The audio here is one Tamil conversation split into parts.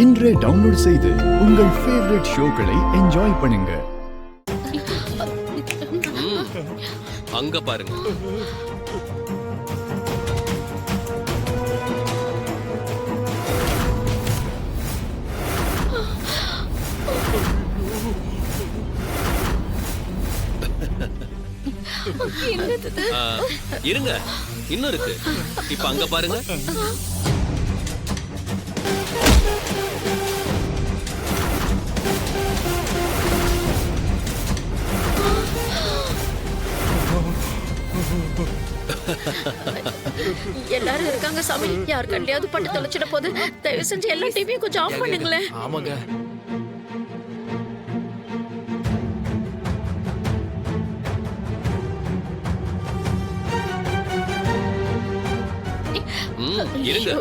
இன்றே டவுன்லோட் செய்து உங்கள் ஃபேவரட் ஷோக்களை என்ஜாய் பண்ணுங்க. அங்க பாருங்க. இருங்க, இன்னும் இருக்கு. இப்ப அங்க பாருங்க. எல்லாரும் இருக்காங்க சாமி. யார் கண்டியாவது பட்டு தொலைச்சிட போது தயவு செஞ்சு எல்லா டிவியும் கொஞ்சம் ஆஃப் பண்ணுங்களேன். ஆமாங்க. இருங்க.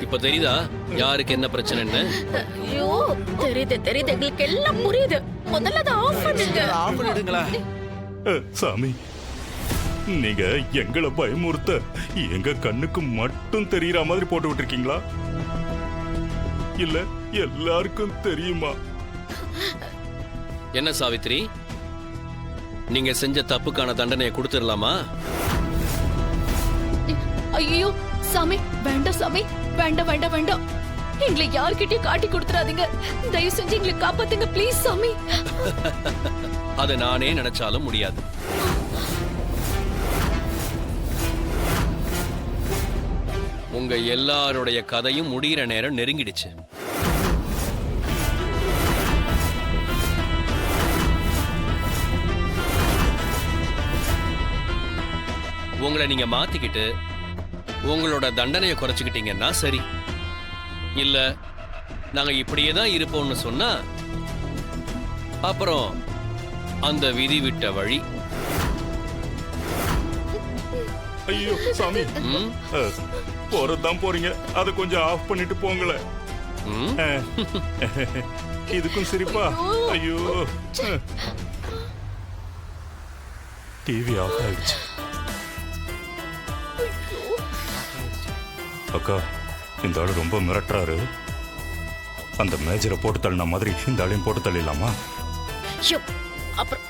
இப்ப தெரியுதா யாருக்கு என்ன பிரச்சனைன்னு? ஐயோ, தெரியுது எங்களுக்கு எல்லாம் புரியுது. முதல்ல அதை ஆஃப் பண்ணுங்க. ஆஃப் பண்ணிடுங்களா? சாமி, நீங்க எங்களை பயமுறுத்த எங்க கண்ணுக்கு மட்டும் தெரியற மாதிரி போட்டு விட்டுருக்கீங்களா, இல்ல எல்லாருக்கும் தெரியுமா? என்ன சாவித்ரி, நீங்க செஞ்ச தப்புக்கான தண்டனையை கொடுத்துடலாமா? ஐயோ சாமி, வேண்டாம் சாமி, வேண்டாம் வேண்டாம் வேண்டாம். எங்களை யார்கிட்டயும் காட்டி கொடுத்துறாதீங்க. தயவு செஞ்சு எங்களை காப்பாத்துங்க ப்ளீஸ் சாமி. அதை நானே நினைச்சாலும் முடியாது. உங்க எல்லாருடைய கதையும் முடிகிற நேரம் நெருங்கிடுச்சு. உங்களை நீங்க மாத்திக்கிட்டு உங்களோட தண்டனையை குறைச்சுக்கிட்டீங்கன்னா சரி. இல்ல நாங்க இப்படியே தான் இருப்போம்னு சொன்னா அப்புறம் அந்த விதி விட்ட வழி. ஐயோ சாமி, போறதுதான் போறீங்க, அதை கொஞ்சம் ஆஃப் பண்ணிட்டு போங்களேன். இதுக்கும் சிரிப்பா? ஐயோ, டிவி ஆஃப் ஆயிடுச்சு. அக்கா, இந்த ஆளு ரொம்ப மிரட்டுறாரு. அந்த மேஜரை போட்டு தள்ளின மாதிரி இந்த ஆளையும் போட்டு தள்ளிடலாமா? அப்புறம்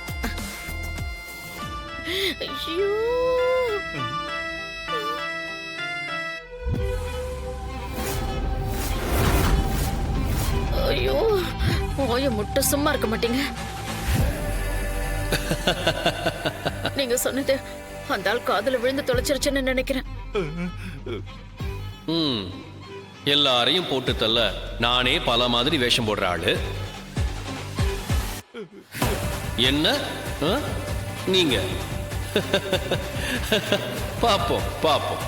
ஐயோ, ஐயோ, ஓய முட்டை சும்மா இருக்க மாட்டீங்க. நீங்க சொன்னது அந்த ஆள் காதுல விழுந்து தொலைச்சிருச்சுன்னு நினைக்கிறேன். எல்லாரையும் போட்டு தள்ள நானே பல மாதிரி வேஷம் போடுற ஆளு என்ன நீங்க? பாப்போம் பாப்போம்.